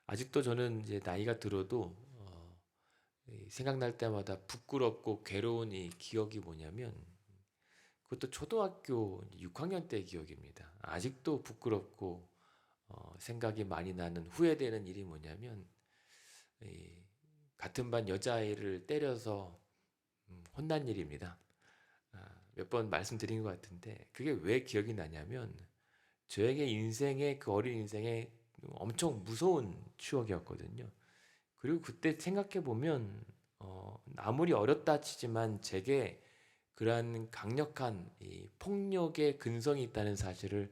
아직도 저는 이제 나이가 들어도 생각날 때마다 부끄럽고 괴로운 이 기억이 뭐냐면, 그것도 초등학교 6학년 때 기억입니다. 아직도 부끄럽고 생각이 많이 나는 후회되는 일이 뭐냐면, 이 같은 반 여자아이를 때려서 혼난 일입니다. 몇 번 말씀드린 것 같은데, 그게 왜 기억이 나냐면 저에게 인생의 그 어린 인생에 엄청 무서운 추억이었거든요. 그리고 그때 생각해 보면 아무리 어렸다 치지만 제게 그러한 강력한 이 폭력의 근성이 있다는 사실을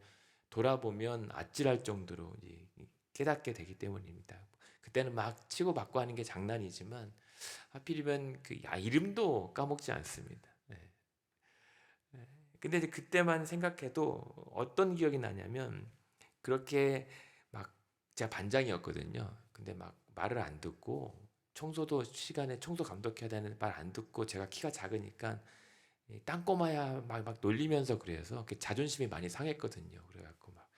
돌아보면 아찔할 정도로 이제 깨닫게 되기 때문입니다. 그때는 막 치고받고 하는 게 장난이지만 하필이면 그 이름도 까먹지 않습니다. 네. 근데 이제 그때만 생각해도 어떤 기억이 나냐면, 그렇게 막 제가 반장이었거든요. 근데 막 말을 안 듣고, 청소도 시간에 청소 감독해야 되는데 말 안 듣고, 제가 키가 작으니까 이 땅꼬마야 막 놀리면서, 그래서 그 자존심이 많이 상했거든요. 그래갖고 막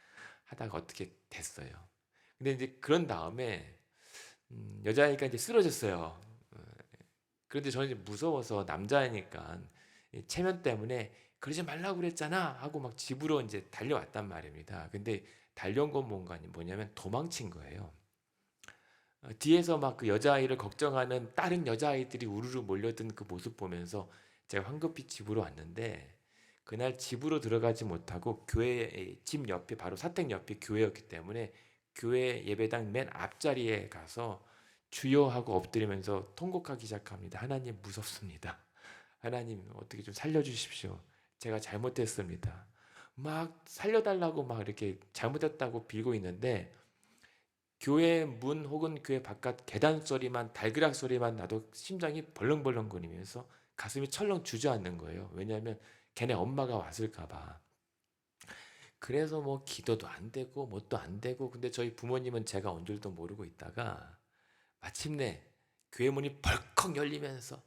하다가 어떻게 됐어요. 근데 이제 그런 다음에 여자아이가 이제 쓰러졌어요. 그런데 저는 이제 무서워서, 남자이니까 체면 때문에 그러지 말라고 그랬잖아 하고 막 집으로 이제 달려왔단 말입니다. 근데 달려온 건 뭐냐면 도망친 거예요. 뒤에서 막 그 여자아이를 걱정하는 다른 여자아이들이 우르르 몰려든 그 모습 보면서 제가 황급히 집으로 왔는데, 그날 집으로 들어가지 못하고 교회 집 옆에, 바로 사택 옆이 교회였기 때문에 교회 예배당 맨 앞자리에 가서 주여 하고 엎드리면서 통곡하기 시작합니다. 하나님, 무섭습니다. 하나님, 어떻게 좀 살려주십시오. 제가 잘못했습니다. 막 살려달라고 막 이렇게 잘못했다고 빌고 있는데, 교회 문 혹은 교회 바깥 계단 소리만, 달그락 소리만 나도 심장이 벌렁벌렁거리면서 가슴이 철렁 주저앉는 거예요. 왜냐하면 걔네 엄마가 왔을까 봐. 그래서 뭐 기도도 안 되고 뭣도 안 되고, 근데 저희 부모님은 제가 온 줄도 모르고 있다가 마침내 교회 문이 벌컥 열리면서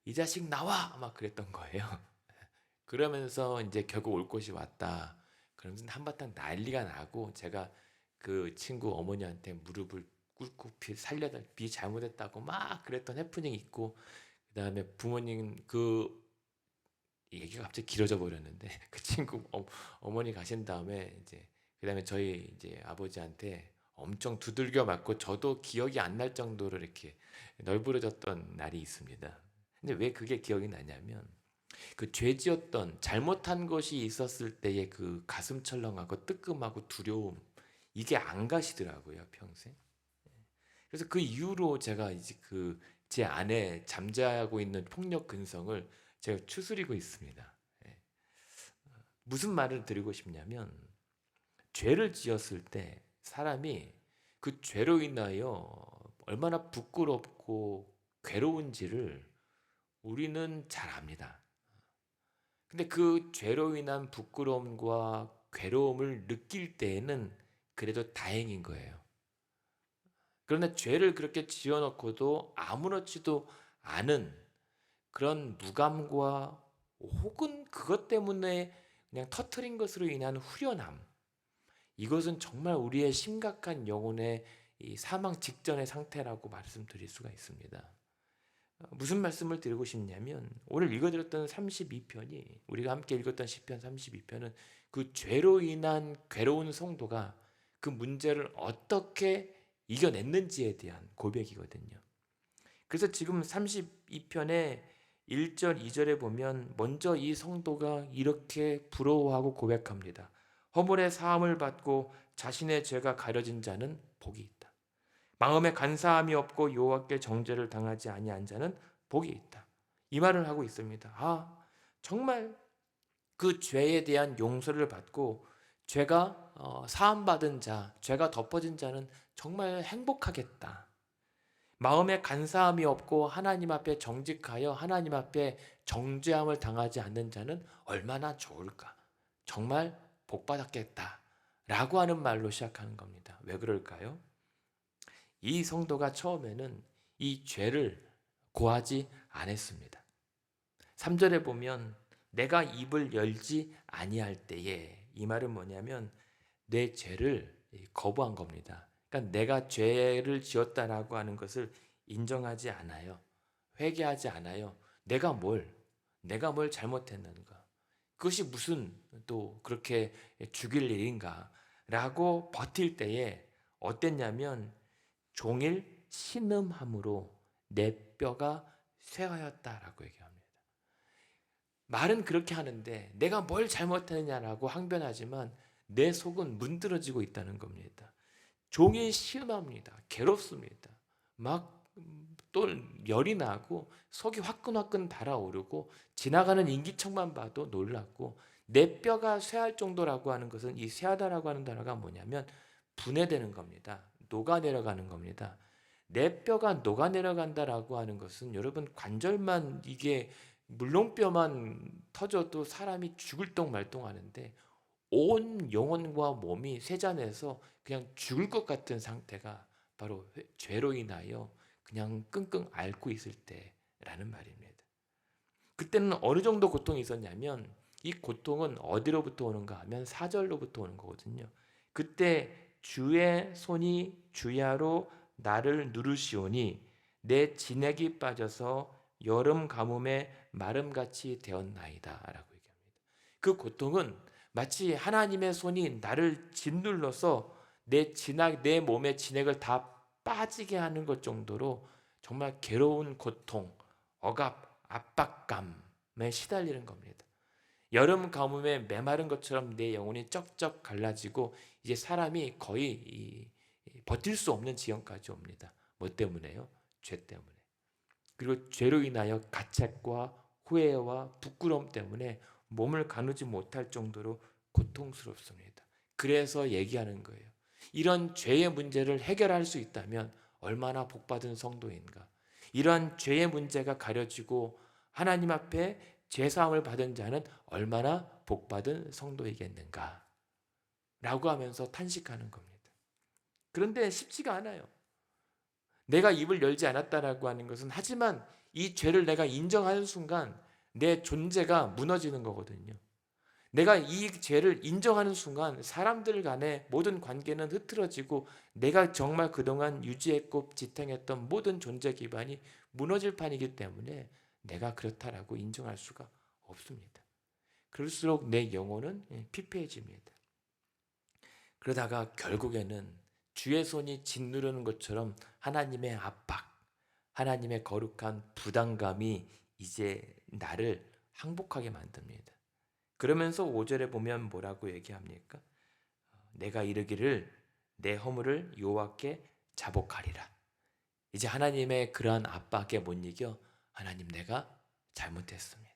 이 자식 나와! 막 그랬던 거예요. 그러면서 이제 결국 올 곳이 왔다. 그러면서 한바탕 난리가 나고, 제가 그 친구 어머니한테 무릎을 꿇고 비 잘못했다고 막 그랬던 해프닝이 있고, 그다음에 부모님 그 얘기가 갑자기 길어져 버렸는데 그 친구 어머니 가신 다음에 이제 그다음에 저희 이제 아버지한테 엄청 두들겨 맞고, 저도 기억이 안 날 정도로 이렇게 널브러졌던 날이 있습니다. 근데 왜 그게 기억이 나냐면, 그 죄지었던 잘못한 것이 있었을 때의 그 가슴 철렁하고 뜨끔하고 두려움, 이게 안 가시더라고요, 평생. 그래서 그 이후로 제가 이제 그 제 안에 잠자고 있는 폭력 근성을 제가 추스리고 있습니다. 예. 무슨 말을 드리고 싶냐면, 죄를 지었을 때 사람이 그 죄로 인하여 얼마나 부끄럽고 괴로운지를 우리는 잘 압니다. 근데 그 죄로 인한 부끄러움과 괴로움을 느낄 때에는 그래도 다행인 거예요. 그러나 죄를 그렇게 지어놓고도 아무렇지도 않은 그런 무감과, 혹은 그것 때문에 그냥 터트린 것으로 인한 후련함, 이것은 정말 우리의 심각한 영혼의 이 사망 직전의 상태라고 말씀드릴 수가 있습니다. 무슨 말씀을 드리고 싶냐면, 오늘 읽어드렸던 32편이, 우리가 함께 읽었던 시편 32편은 그 죄로 인한 괴로운 성도가 그 문제를 어떻게 이겨냈는지에 대한 고백이거든요. 그래서 지금 32편의 1절, 2절에 보면 먼저 이 성도가 이렇게 부러워하고 고백합니다. 허물의 사함을 받고 자신의 죄가 가려진 자는 복이 있다. 마음에 간사함이 없고 여호와께 정죄를 당하지 아니한 자는 복이 있다. 이 말을 하고 있습니다. 정말 그 죄에 대한 용서를 받고 죄가 사함받은 자, 죄가 덮어진 자는 정말 행복하겠다. 마음에 간사함이 없고 하나님 앞에 정직하여 하나님 앞에 정죄함을 당하지 않는 자는 얼마나 좋을까. 정말 복받았겠다. 라고 하는 말로 시작하는 겁니다. 왜 그럴까요? 이 성도가 처음에는 이 죄를 고하지 않았습니다. 3절에 보면 내가 입을 열지 아니할 때에, 이 말은 뭐냐면 내 죄를 거부한 겁니다. 그러니까 그러니까 내가 죄를 지었다라고 하는 것을 인정하지 않아요. 회개하지 않아요. 내가 뭘 잘못했는가? 그것이 무슨 또 그렇게 죽일 일인가라고 버틸 때에 어땠냐면 종일 신음함으로 내 뼈가 쇠하였다라고 얘기합니다. 말은 그렇게 하는데 내가 뭘 잘못했느냐라고 항변하지만 내 속은 문드러지고 있다는 겁니다. 종일 시음합니다. 괴롭습니다. 막 또 열이 나고 속이 화끈화끈 달아오르고 지나가는 인기척만 봐도 놀랍고 내 뼈가 쇠할 정도라고 하는 것은 이 쇠하다라고 하는 단어가 뭐냐면 분해되는 겁니다. 녹아내려가는 겁니다. 내 뼈가 녹아내려간다라고 하는 것은 여러분 관절만 이게 물렁뼈만 터져도 사람이 죽을 똥 말똥 하는데 온 영혼과 몸이 쇠잔해서 그냥 죽을 것 같은 상태가 바로 죄로 인하여 그냥 끙끙 앓고 있을 때라는 말입니다. 그때는 어느 정도 고통이 있었냐면 이 고통은 어디로부터 오는가 하면 사절로부터 오는 거거든요. 그때 주의 손이 주야로 나를 누르시오니 내 진액이 빠져서 여름 가뭄에 마름같이 되었나이다 라고 얘기합니다. 그 고통은 마치 하나님의 손이 나를 짓눌러서 내 몸의 진액을 다 빠지게 하는 것 정도로 정말 괴로운 고통, 억압, 압박감에 시달리는 겁니다. 여름 가뭄에 메마른 것처럼 내 영혼이 쩍쩍 갈라지고 이제 사람이 거의 버틸 수 없는 지경까지 옵니다. 뭐 때문에요? 죄 때문에. 그리고 죄로 인하여 가책과 후회와 부끄러움 때문에 몸을 가누지 못할 정도로 고통스럽습니다. 그래서 얘기하는 거예요. 이런 죄의 문제를 해결할 수 있다면 얼마나 복받은 성도인가. 이런 죄의 문제가 가려지고 하나님 앞에 죄사함을 받은 자는 얼마나 복받은 성도이겠는가 라고 하면서 탄식하는 겁니다. 그런데 쉽지가 않아요. 내가 입을 열지 않았다라고 하는 것은 하지만 이 죄를 내가 인정하는 순간 내 존재가 무너지는 거거든요. 내가 이 죄를 인정하는 순간 사람들 간의 모든 관계는 흐트러지고 내가 정말 그동안 유지했고 지탱했던 모든 존재 기반이 무너질 판이기 때문에 내가 그렇다라고 인정할 수가 없습니다. 그럴수록 내 영혼은 피폐해집니다. 그러다가 결국에는 주의 손이 짓누르는 것처럼 하나님의 압박, 하나님의 거룩한 부담감이 이제 나를 항복하게 만듭니다. 그러면서 5절에 보면 뭐라고 얘기합니까? 내가 이르기를 내 허물을 여호와께 자복하리라. 이제 하나님의 그러한 압박에 못 이겨 하나님 내가 잘못했습니다.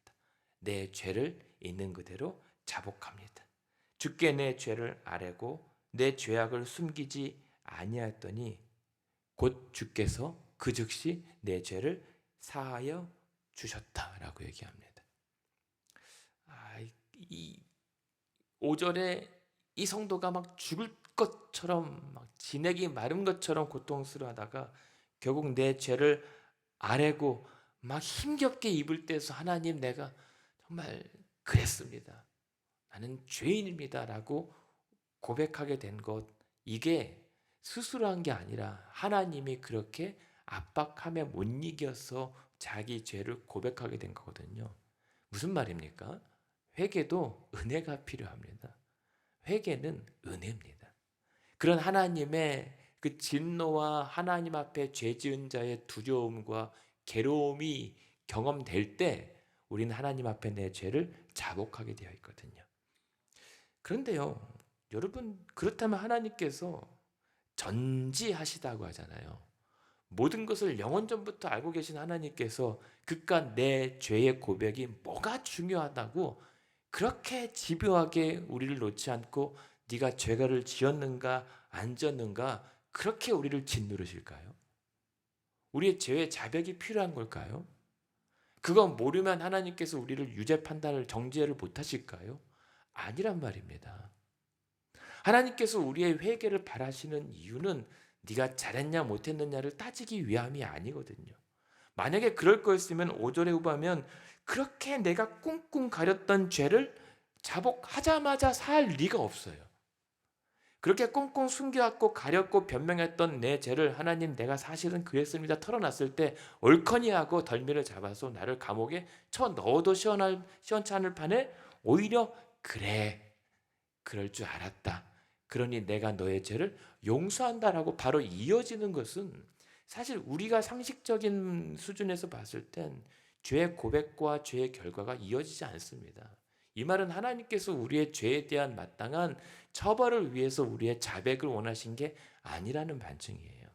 내 죄를 있는 그대로 자복합니다. 주께 내 죄를 아뢰고 내 죄악을 숨기지 아니하였더니 곧 주께서 그 즉시 내 죄를 사하여 주셨다라고 얘기합니다. 이 5절에 이 성도가 막 죽을 것처럼 막 진액이 마른 것처럼 고통스러워하다가 결국 내 죄를 아뢰고 막 힘겹게 입을 떼서 하나님 내가 정말 그랬습니다. 나는 죄인입니다 라고 고백하게 된 것, 이게 스스로 한 게 아니라 하나님이 그렇게 압박함에 못 이겨서 자기 죄를 고백하게 된 거거든요. 무슨 말입니까? 회개도 은혜가 필요합니다. 회개는 은혜입니다. 그런 하나님의 그 진노와 하나님 앞에 죄 지은 자의 두려움과 괴로움이 경험될 때 우리는 하나님 앞에 내 죄를 자복하게 되어 있거든요. 그런데요, 여러분, 그렇다면 하나님께서 전지하시다고 하잖아요. 모든 것을 영원전부터 알고 계신 하나님께서 그깟 내 죄의 고백이 뭐가 중요하다고 그렇게 집요하게 우리를 놓지 않고 네가 죄가를 지었는가 안 지었는가 그렇게 우리를 짓누르실까요? 우리의 죄의 자백이 필요한 걸까요? 그거 모르면 하나님께서 우리를 유죄 판단을 정죄를 못하실까요? 아니란 말입니다. 하나님께서 우리의 회개를 바라시는 이유는 네가 잘했냐 못했느냐를 따지기 위함이 아니거든요. 만약에 그럴 거였으면 5절에 후보하면 그렇게 내가 꿍꿍 가렸던 죄를 자복하자마자 살 리가 없어요. 그렇게 꽁꽁 숨겨왔고 가렸고 변명했던 내 죄를 하나님 내가 사실은 그랬습니다 털어놨을 때 옳거니 하고 덜미를 잡아서 나를 감옥에 쳐 넣어도 시원찮을 판에 오히려 그래 그럴 줄 알았다. 그러니 내가 너의 죄를 용서한다라고 바로 이어지는 것은 사실 우리가 상식적인 수준에서 봤을 땐 죄의 고백과 죄의 결과가 이어지지 않습니다. 이 말은 하나님께서 우리의 죄에 대한 마땅한 처벌을 위해서 우리의 자백을 원하신 게 아니라는 반증이에요.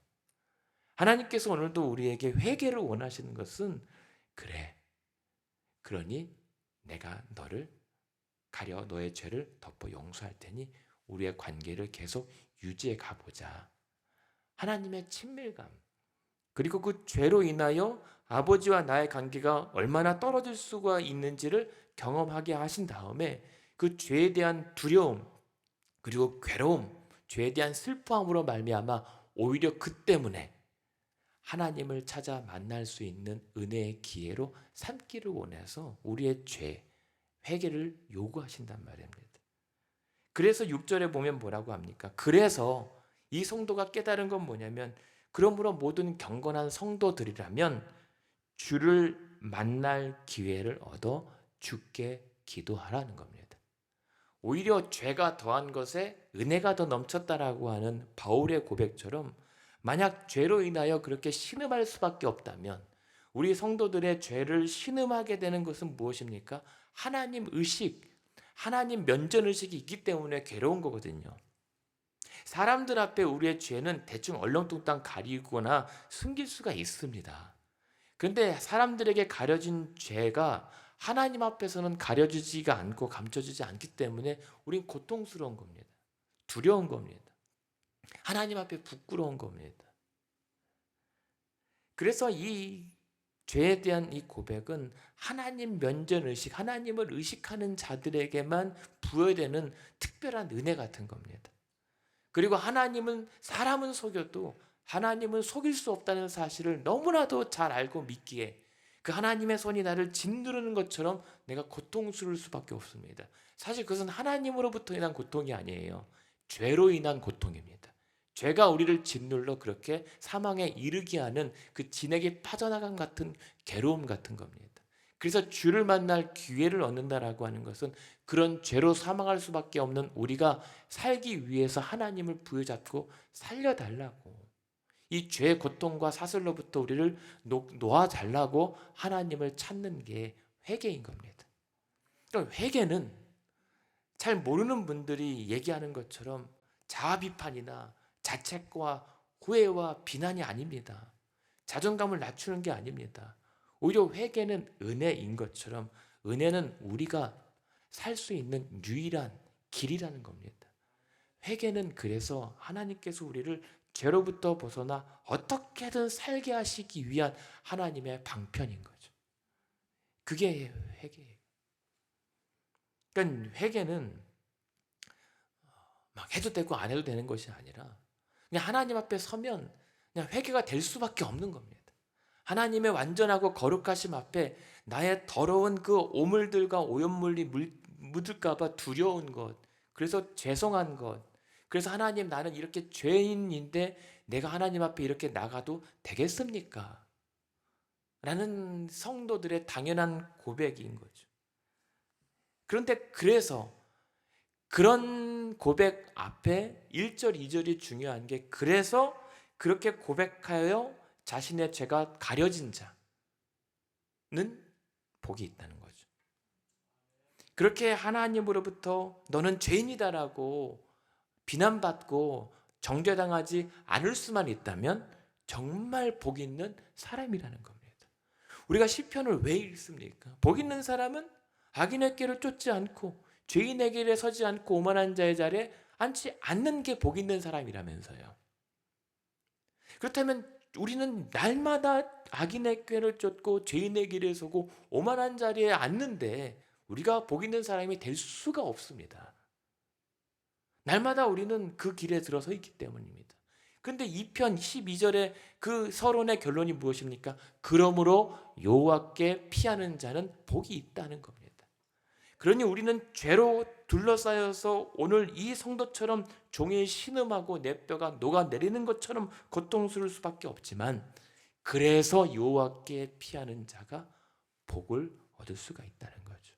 하나님께서 오늘도 우리에게 회개를 원하시는 것은 그래. 그러니 내가 너를 가려 너의 죄를 덮어 용서할 테니 우리의 관계를 계속 유지해 가보자. 하나님의 친밀감 그리고 그 죄로 인하여 아버지와 나의 관계가 얼마나 떨어질 수가 있는지를 경험하게 하신 다음에 그 죄에 대한 두려움 그리고 괴로움, 죄에 대한 슬퍼함으로 말미암아 오히려 그 때문에 하나님을 찾아 만날 수 있는 은혜의 기회로 삼기를 원해서 우리의 죄, 회개를 요구하신단 말입니다. 그래서 6절에 보면 뭐라고 합니까? 그래서 이 성도가 깨달은 건 뭐냐면 그러므로 모든 경건한 성도들이라면 주를 만날 기회를 얻어 주께 기도하라는 겁니다. 오히려 죄가 더한 것에 은혜가 더 넘쳤다라고 하는 바울의 고백처럼 만약 죄로 인하여 그렇게 신음할 수밖에 없다면 우리 성도들의 죄를 신음하게 되는 것은 무엇입니까? 하나님 의식, 하나님 면전 의식이 있기 때문에 괴로운 거거든요. 사람들 앞에 우리의 죄는 대충 얼렁뚱땅 가리거나 숨길 수가 있습니다. 그런데 사람들에게 가려진 죄가 하나님 앞에서는 가려지지가 않고 감춰지지 않기 때문에 우린 고통스러운 겁니다. 두려운 겁니다. 하나님 앞에 부끄러운 겁니다. 그래서 이 죄에 대한 이 고백은 하나님 면전의식, 하나님을 의식하는 자들에게만 부여되는 특별한 은혜 같은 겁니다. 그리고 하나님은 사람은 속여도 하나님은 속일 수 없다는 사실을 너무나도 잘 알고 믿기에 그 하나님의 손이 나를 짓누르는 것처럼 내가 고통스러울 수밖에 없습니다. 사실 그것은 하나님으로부터 인한 고통이 아니에요. 죄로 인한 고통입니다. 죄가 우리를 짓눌러 그렇게 사망에 이르게 하는 그 진액에 빠져나간 같은 괴로움 같은 겁니다. 그래서 주를 만날 기회를 얻는다라고 하는 것은 그런 죄로 사망할 수밖에 없는 우리가 살기 위해서 하나님을 부여잡고 살려달라고 이 죄의 고통과 사슬로부터 우리를 놓아달라고 하나님을 찾는 게 회개인 겁니다. 그럼 회개는 잘 모르는 분들이 얘기하는 것처럼 자아 비판이나 자책과 후회와 비난이 아닙니다. 자존감을 낮추는 게 아닙니다. 오히려 회개는 은혜인 것처럼 은혜는 우리가 살 수 있는 유일한 길이라는 겁니다. 회개는 그래서 하나님께서 우리를 죄로부터 벗어나 어떻게든 살게 하시기 위한 하나님의 방편인 거죠. 그게 회개예요. 그러니까 회개는 막 해도 되고 안 해도 되는 것이 아니라 그냥 하나님 앞에 서면 그냥 회개가 될 수밖에 없는 겁니다. 하나님의 완전하고 거룩하심 앞에 나의 더러운 그 오물들과 오염물이 묻을까 봐 두려운 것, 그래서 죄송한 것, 그래서 하나님 나는 이렇게 죄인인데 내가 하나님 앞에 이렇게 나가도 되겠습니까? 라는 성도들의 당연한 고백인 거죠. 그런데 그래서 그런 고백 앞에 1절, 2절이 중요한 게 그래서 그렇게 고백하여 자신의 죄가 가려진 자는 복이 있다는 거죠. 그렇게 하나님으로부터 너는 죄인이다라고 비난받고 정죄당하지 않을 수만 있다면 정말 복 있는 사람이라는 겁니다. 우리가 시편을 왜 읽습니까? 복 있는 사람은 악인의 길을 쫓지 않고 죄인의 길에 서지 않고 오만한 자의 자리에 앉지 않는 게 복 있는 사람이라면서요. 그렇다면 우리는 날마다 악인의 꾀를 쫓고 죄인의 길에 서고 오만한 자리에 앉는데 우리가 복 있는 사람이 될 수가 없습니다. 날마다 우리는 그 길에 들어서 있기 때문입니다. 그런데 2편 12절의 그 서론의 결론이 무엇입니까? 그러므로 여호와께 피하는 자는 복이 있다는 겁니다. 그러니 우리는 죄로 둘러싸여서 오늘 이 성도처럼 종일 신음하고 내 뼈가 녹아내리는 것처럼 고통스러울 수밖에 없지만, 그래서 여호와께 피하는 자가 복을 얻을 수가 있다는 거죠.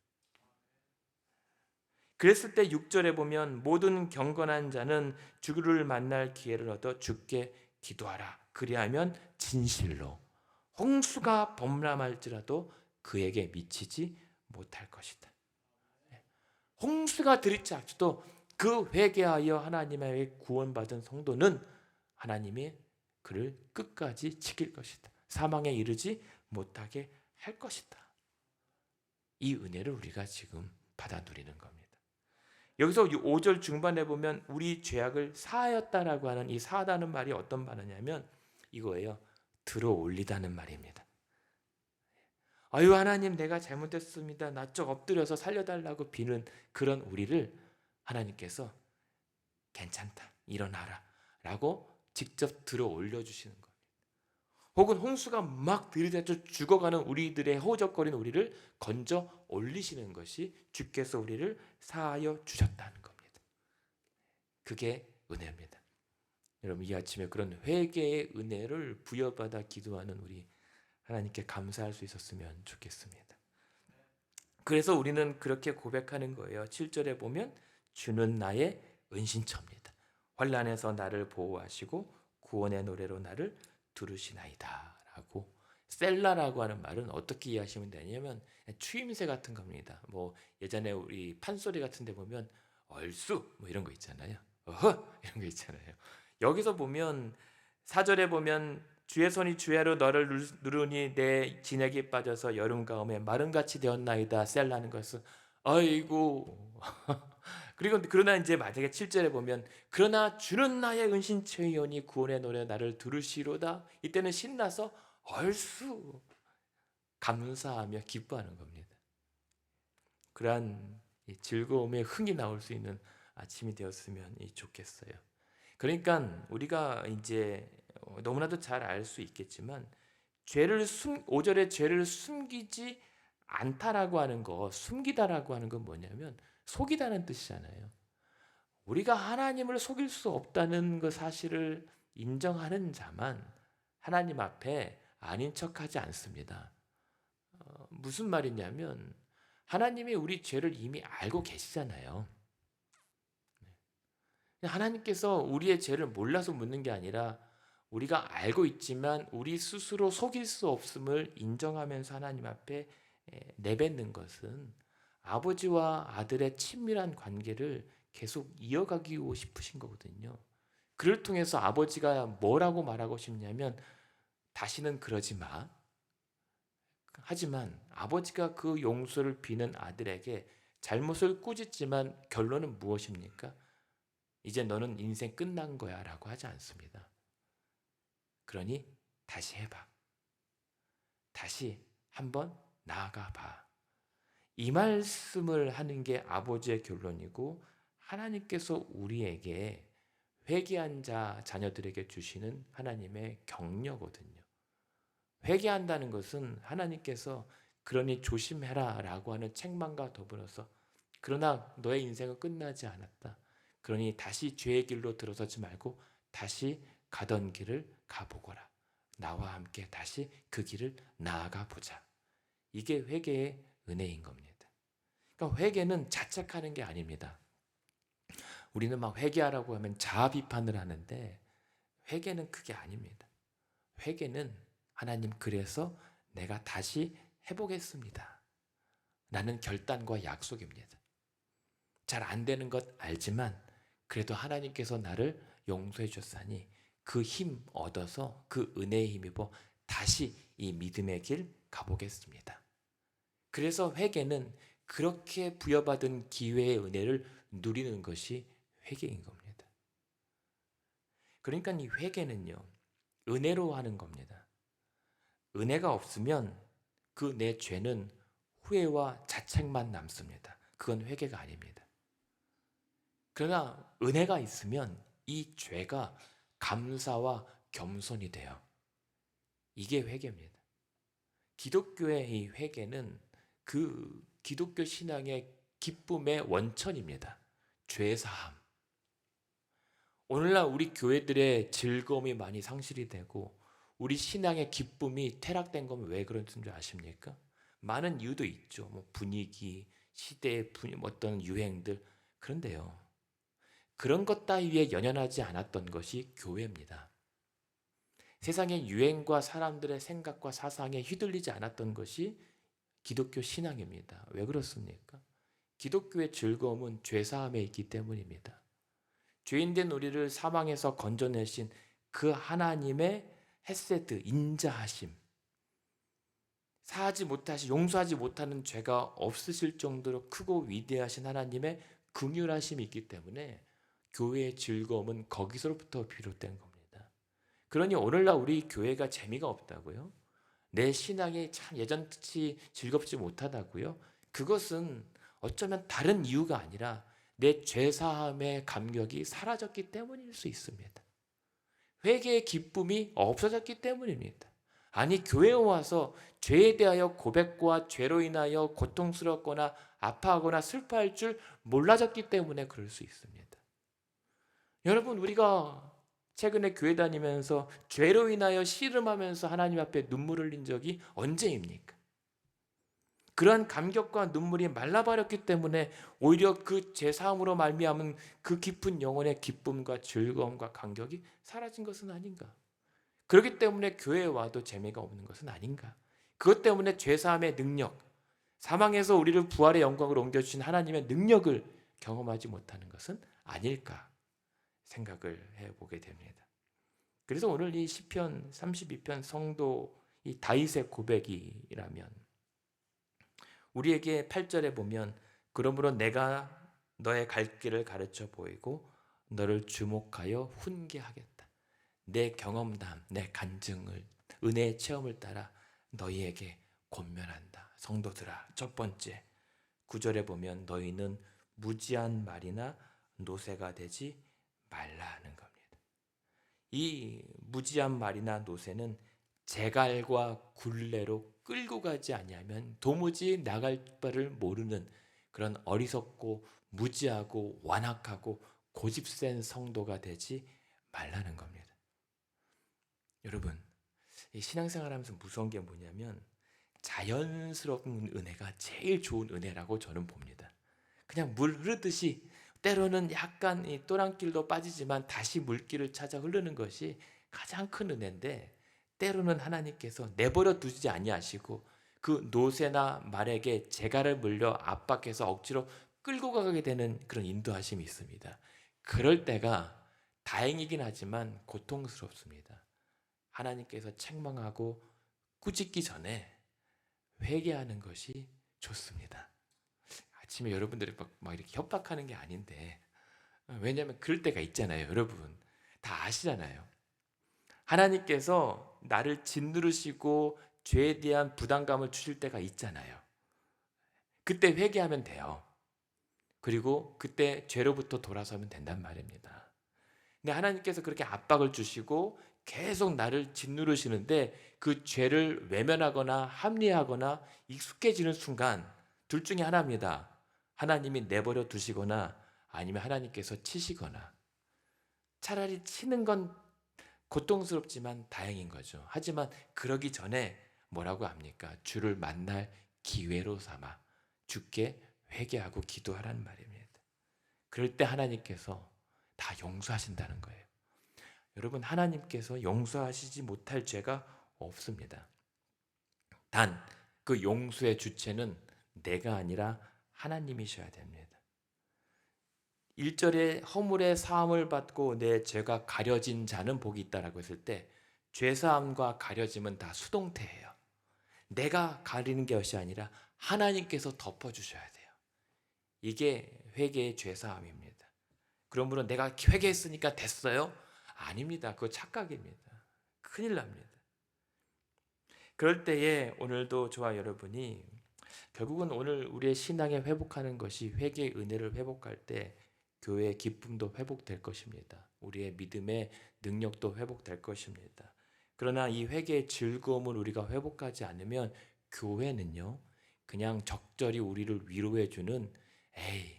그랬을 때 6절에 보면 모든 경건한 자는 주를 만날 기회를 얻어 주께 기도하라. 그리하면 진실로 홍수가 범람할지라도 그에게 미치지 못할 것이다. 홍수가 들이닥쳐도 그 회개하여 하나님의 구원받은 성도는 하나님이 그를 끝까지 지킬 것이다. 사망에 이르지 못하게 할 것이다. 이 은혜를 우리가 지금 받아 누리는 겁니다. 여기서 5절 중반에 보면 우리 죄악을 사하였다라고 하는 이 사하다는 말이 어떤 말이냐면 이거예요. 들어 올리다는 말입니다. 아유 하나님 내가 잘못했습니다. 나 쪽 엎드려서 살려달라고 비는 그런 우리를 하나님께서 괜찮다 일어나라 라고 직접 들어 올려주시는 겁니다. 혹은 홍수가 막 들이닥쳐 죽어가는 우리들의 허우적거리는 우리를 건져 올리시는 것이 주께서 우리를 사하여 주셨다는 겁니다. 그게 은혜입니다. 여러분 이 아침에 그런 회개의 은혜를 부여받아 기도하는 우리 하나님께 감사할 수 있었으면 좋겠습니다. 그래서 우리는 그렇게 고백하는 거예요. 7절에 보면 주는 나의 은신처입니다. 환난에서 나를 보호하시고 구원의 노래로 나를 두르시나이다 라고. 셀라라고 하는 말은 어떻게 이해하시면 되냐면 추임새 같은 겁니다. 뭐 예전에 우리 판소리 같은 데 보면 얼쑤 뭐 이런 거 있잖아요. 어허 이런 거 있잖아요. 여기서 보면 4절에 보면 주의 손이 주야로 너를 누르니 내 진액이 빠져서 여름 가음에 마름같이 되었나이다. 셀라는 것은 아이고 그리고 그러나 이제 만약에 7절에 보면 그러나 주는 나의 은신처이오니 구원의 노래 나를 들으시로다. 이때는 신나서 얼쑤 감사하며 기뻐하는 겁니다. 그러한 즐거움에 흥이 나올 수 있는 아침이 되었으면 좋겠어요. 그러니까 우리가 이제 너무나도 잘 알 수 있겠지만 5절에 죄를 숨기지 않다라고 하는 거, 숨기다라고 하는 건 뭐냐면 속이다는 뜻이잖아요. 우리가 하나님을 속일 수 없다는 그 사실을 인정하는 자만 하나님 앞에 아닌 척하지 않습니다. 무슨 말이냐면 하나님이 우리 죄를 이미 알고 계시잖아요. 하나님께서 우리의 죄를 몰라서 묻는 게 아니라 우리가 알고 있지만 우리 스스로 속일 수 없음을 인정하면서 하나님 앞에 내뱉는 것은 아버지와 아들의 친밀한 관계를 계속 이어가기 싶으신 거거든요. 그를 통해서 아버지가 뭐라고 말하고 싶냐면 다시는 그러지 마. 하지만 아버지가 그 용서를 비는 아들에게 잘못을 꾸짖지만 결론은 무엇입니까? 이제 너는 인생 끝난 거야 라고 하지 않습니다. 그러니 다시 해봐. 다시 한번 나아가 봐. 이 말씀을 하는 게 아버지의 결론이고 하나님께서 우리에게 회개한 자녀들에게 주시는 하나님의 격려거든요. 회개한다는 것은 하나님께서 그러니 조심해라 라고 하는 책망과 더불어서 그러나 너의 인생은 끝나지 않았다. 그러니 다시 죄의 길로 들어서지 말고 다시 가던 길을 가보거라. 나와 함께 다시 그 길을 나아가 보자. 이게 회개의 은혜인 겁니다. 그러니까 회개는 자책하는 게 아닙니다. 우리는 막 회개하라고 하면 자아 비판을 하는데 회개는 그게 아닙니다. 회개는 하나님 그래서 내가 다시 해보겠습니다. 라는 결단과 약속입니다. 잘 안 되는 것 알지만 그래도 하나님께서 나를 용서해 줬으니 그 힘 얻어서 그 은혜에 힘입어 다시 이 믿음의 길 가보겠습니다. 그래서 회개는 그렇게 부여받은 기회의 은혜를 누리는 것이 회개인 겁니다. 그러니까 이 회개는요, 은혜로 하는 겁니다. 은혜가 없으면 그 내 죄는 후회와 자책만 남습니다. 그건 회개가 아닙니다. 그러나 은혜가 있으면 이 죄가 감사와 겸손이 돼요. 이게 회개입니다. 기독교의 이 회개는 그 기독교 신앙의 기쁨의 원천입니다. 죄사함. 오늘날 우리 교회들의 즐거움이 많이 상실이 되고 우리 신앙의 기쁨이 퇴락된 건 왜 그런지 아십니까? 많은 이유도 있죠. 뭐 분위기, 시대의 어떤 유행들. 그런데요, 그런 것 따위에 연연하지 않았던 것이 교회입니다. 세상의 유행과 사람들의 생각과 사상에 휘둘리지 않았던 것이 기독교 신앙입니다. 왜 그렇습니까? 기독교의 즐거움은 죄사함에 있기 때문입니다. 죄인된 우리를 사망에서 건져내신 그 하나님의 헤세드, 인자하심, 용서하지 못하는 죄가 없으실 정도로 크고 위대하신 하나님의 긍휼하심이 있기 때문에 교회의 즐거움은 거기서부터 비롯된 겁니다. 그러니 오늘날 우리 교회가 재미가 없다고요? 내 신앙이 참 예전같이 즐겁지 못하다고요? 그것은 어쩌면 다른 이유가 아니라 내 죄사함의 감격이 사라졌기 때문일 수 있습니다. 회개의 기쁨이 없어졌기 때문입니다. 아니, 교회에 와서 죄에 대하여 고백과 죄로 인하여 고통스럽거나 아파하거나 슬퍼할 줄 몰라졌기 때문에 그럴 수 있습니다. 여러분, 우리가 최근에 교회 다니면서 죄로 인하여 씨름하면서 하나님 앞에 눈물 흘린 적이 언제입니까? 그러한 감격과 눈물이 말라버렸기 때문에 오히려 그 죄사함으로 말미암은 그 깊은 영혼의 기쁨과 즐거움과 감격이 사라진 것은 아닌가? 그렇기 때문에 교회에 와도 재미가 없는 것은 아닌가? 그것 때문에 죄사함의 능력, 사망에서 우리를 부활의 영광으로 옮겨주신 하나님의 능력을 경험하지 못하는 것은 아닐까 생각을 해보게 됩니다. 그래서 오늘 이 시편 32편 성도 이 다윗의 고백이라면 우리에게 8절에 보면 그러므로 내가 너의 갈 길을 가르쳐 보이고 너를 주목하여 훈계하겠다. 내 경험담, 내 간증을, 은혜의 체험을 따라 너희에게 권면한다. 성도들아, 첫 번째 9절에 보면 너희는 무지한 말이나 노새가 되지 말라 하는 겁니다. 이 무지한 말이나 노새는 재갈과 굴레로 끌고 가지 아니하면 도무지 나갈 바를 모르는 그런 어리석고 무지하고 완악하고 고집센 성도가 되지 말라는 겁니다. 여러분, 이 신앙생활하면서 무서운 게 뭐냐면 자연스러운 은혜가 제일 좋은 은혜라고 저는 봅니다. 그냥 물 흐르듯이 때로는 약간 이 또랑길도 빠지지만 다시 물길을 찾아 흐르는 것이 가장 큰 은혜인데 때로는 하나님께서 내버려 두지 아니하시고 그 노새나 말에게 재갈을 물려 압박해서 억지로 끌고 가게 되는 그런 인도하심이 있습니다. 그럴 때가 다행이긴 하지만 고통스럽습니다. 하나님께서 책망하고 꾸짖기 전에 회개하는 것이 좋습니다. 아침에 여러분들이 막 이렇게 협박하는 게 아닌데, 왜냐하면 그럴 때가 있잖아요. 여러분 다 아시잖아요. 하나님께서 나를 짓누르시고 죄에 대한 부담감을 주실 때가 있잖아요. 그때 회개하면 돼요. 그리고 그때 죄로부터 돌아서면 된단 말입니다. 근데 하나님께서 그렇게 압박을 주시고 계속 나를 짓누르시는데 그 죄를 외면하거나 합리화하거나 익숙해지는 순간 둘 중에 하나입니다. 하나님이 내버려 두시거나 아니면 하나님께서 치시거나. 차라리 치는 건 고통스럽지만 다행인 거죠. 하지만 그러기 전에 뭐라고 합니까? 주를 만날 기회로 삼아 주께 회개하고 기도하라는 말입니다. 그럴 때 하나님께서 다 용서하신다는 거예요. 여러분, 하나님께서 용서하시지 못할 죄가 없습니다. 단 그 용서의 주체는 내가 아니라 하나님이셔야 됩니다. 1절에 허물의 사함을 받고 내 죄가 가려진 자는 복이 있다라고 했을 때 죄사함과 가려짐은 다 수동태예요. 내가 가리는 것이 아니라 하나님께서 덮어주셔야 돼요. 이게 회개의 죄사함입니다. 그러므로 내가 회개했으니까 됐어요? 아닙니다. 그거 착각입니다. 큰일 납니다. 그럴 때에 오늘도 저와 여러분이 결국은 오늘 우리의 신앙에 회복하는 것이 회개의 은혜를 회복할 때 교회의 기쁨도 회복될 것입니다. 우리의 믿음의 능력도 회복될 것입니다. 그러나 이 회개의 즐거움을 우리가 회복하지 않으면 교회는요, 그냥 적절히 우리를 위로해주는 에이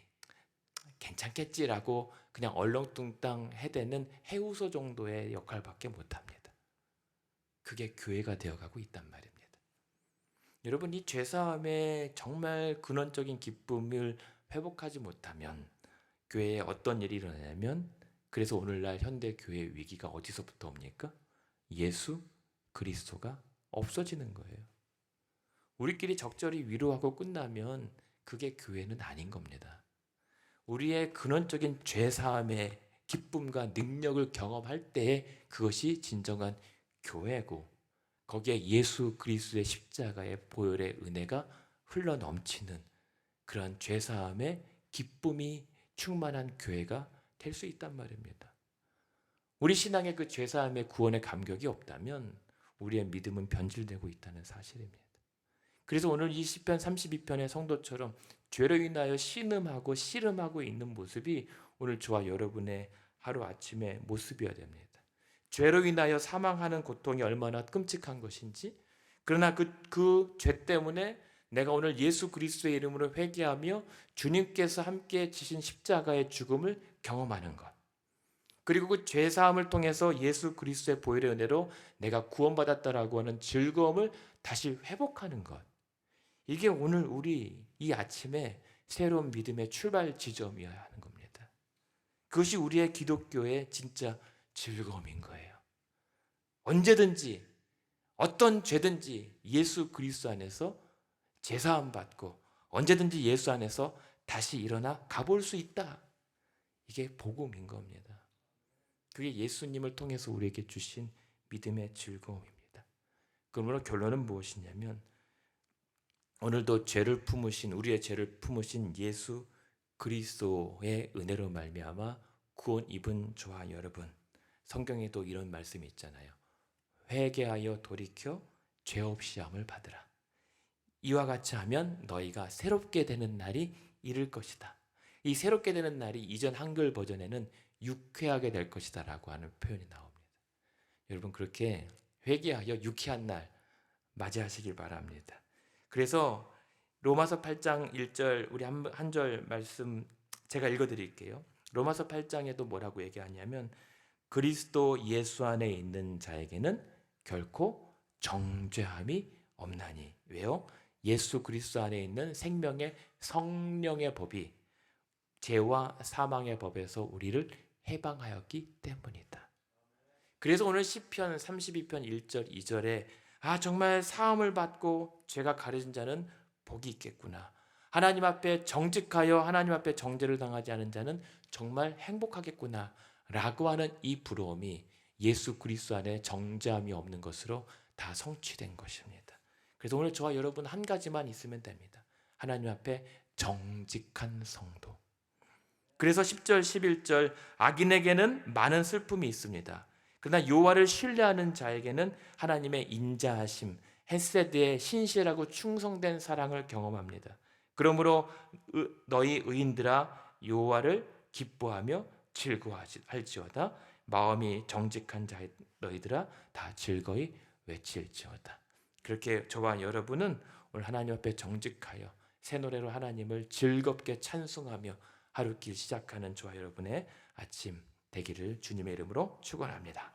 괜찮겠지라고 그냥 얼렁뚱땅 해대는 해우소 정도의 역할밖에 못합니다. 그게 교회가 되어가고 있단 말입니다. 여러분, 이 죄사함의 정말 근원적인 기쁨을 회복하지 못하면 교회에 어떤 일이 일어나냐면, 그래서 오늘날 현대 교회 위기가 어디서부터 옵니까? 예수 그리스도가 없어지는 거예요. 우리끼리 적절히 위로하고 끝나면 그게 교회는 아닌 겁니다. 우리의 근원적인 죄사함의 기쁨과 능력을 경험할 때 그것이 진정한 교회고, 거기에 예수 그리스도의 십자가의 보혈의 은혜가 흘러 넘치는 그런 죄사함의 기쁨이 충만한 교회가 될 수 있단 말입니다. 우리 신앙의 그 죄사함의 구원의 감격이 없다면 우리의 믿음은 변질되고 있다는 사실입니다. 그래서 오늘 이 시편 32편의 성도처럼 죄로 인하여 신음하고 씨름하고 있는 모습이 오늘 저와 여러분의 하루아침의 모습이어야 됩니다. 죄로 인하여 사망하는 고통이 얼마나 끔찍한 것인지, 그러나 그 죄 때문에 내가 오늘 예수 그리스도의 이름으로 회개하며 주님께서 함께 지신 십자가의 죽음을 경험하는 것, 그리고 그 죄사함을 통해서 예수 그리스도의 보혈의 은혜로 내가 구원받았다라고 하는 즐거움을 다시 회복하는 것, 이게 오늘 우리 이 아침에 새로운 믿음의 출발 지점이어야 하는 겁니다. 그것이 우리의 기독교의 진짜 즐거움인 거예요. 언제든지 어떤 죄든지 예수 그리스도 안에서 제사함 받고 언제든지 예수 안에서 다시 일어나 가볼 수 있다. 이게 복음인 겁니다. 그게 예수님을 통해서 우리에게 주신 믿음의 즐거움입니다. 그러므로 결론은 무엇이냐면, 오늘도 우리의 죄를 품으신 예수 그리스도의 은혜로 말미암아 구원 입은 저와 여러분, 성경에도 이런 말씀이 있잖아요. 회개하여 돌이켜 죄 없이 함을 받으라. 이와 같이 하면 너희가 새롭게 되는 날이 이를 것이다. 이 새롭게 되는 날이 이전 한글 버전에는 유쾌하게 될 것이다 라고 하는 표현이 나옵니다. 여러분, 그렇게 회개하여 유쾌한 날 맞이하시길 바랍니다. 그래서 로마서 8장 1절, 우리 한 절 말씀 제가 읽어드릴게요. 로마서 8장에도 뭐라고 얘기하냐면, 그리스도 예수 안에 있는 자에게는 결코 정죄함이 없나니. 왜요? 예수 그리스도 안에 있는 생명의 성령의 법이 죄와 사망의 법에서 우리를 해방하였기 때문이다. 그래서 오늘 시편 32편 1절 2절에 정말 사함을 받고 죄가 가려진 자는 복이 있겠구나. 하나님 앞에 정직하여 하나님 앞에 정죄를 당하지 않은 자는 정말 행복하겠구나 라고 하는 이 부러움이 예수 그리스도 안에 정죄함이 없는 것으로 다 성취된 것입니다. 그래서 오늘 저와 여러분 한 가지만 있으면 됩니다. 하나님 앞에 정직한 성도. 그래서 10절 11절 악인에게는 많은 슬픔이 있습니다. 그러나 여호와를 신뢰하는 자에게는 하나님의 인자하심, 헤세드의 신실하고 충성된 사랑을 경험합니다. 그러므로 너희 의인들아 여호와를 기뻐하며 즐거워할지어다. 마음이 정직한 자 너희들아 다 즐거이 외칠지어다. 그렇게 저와 여러분은 오늘 하나님 앞에 정직하여 새 노래로 하나님을 즐겁게 찬송하며 하루길 시작하는 저와 여러분의 아침 되기를 주님의 이름으로 축원합니다.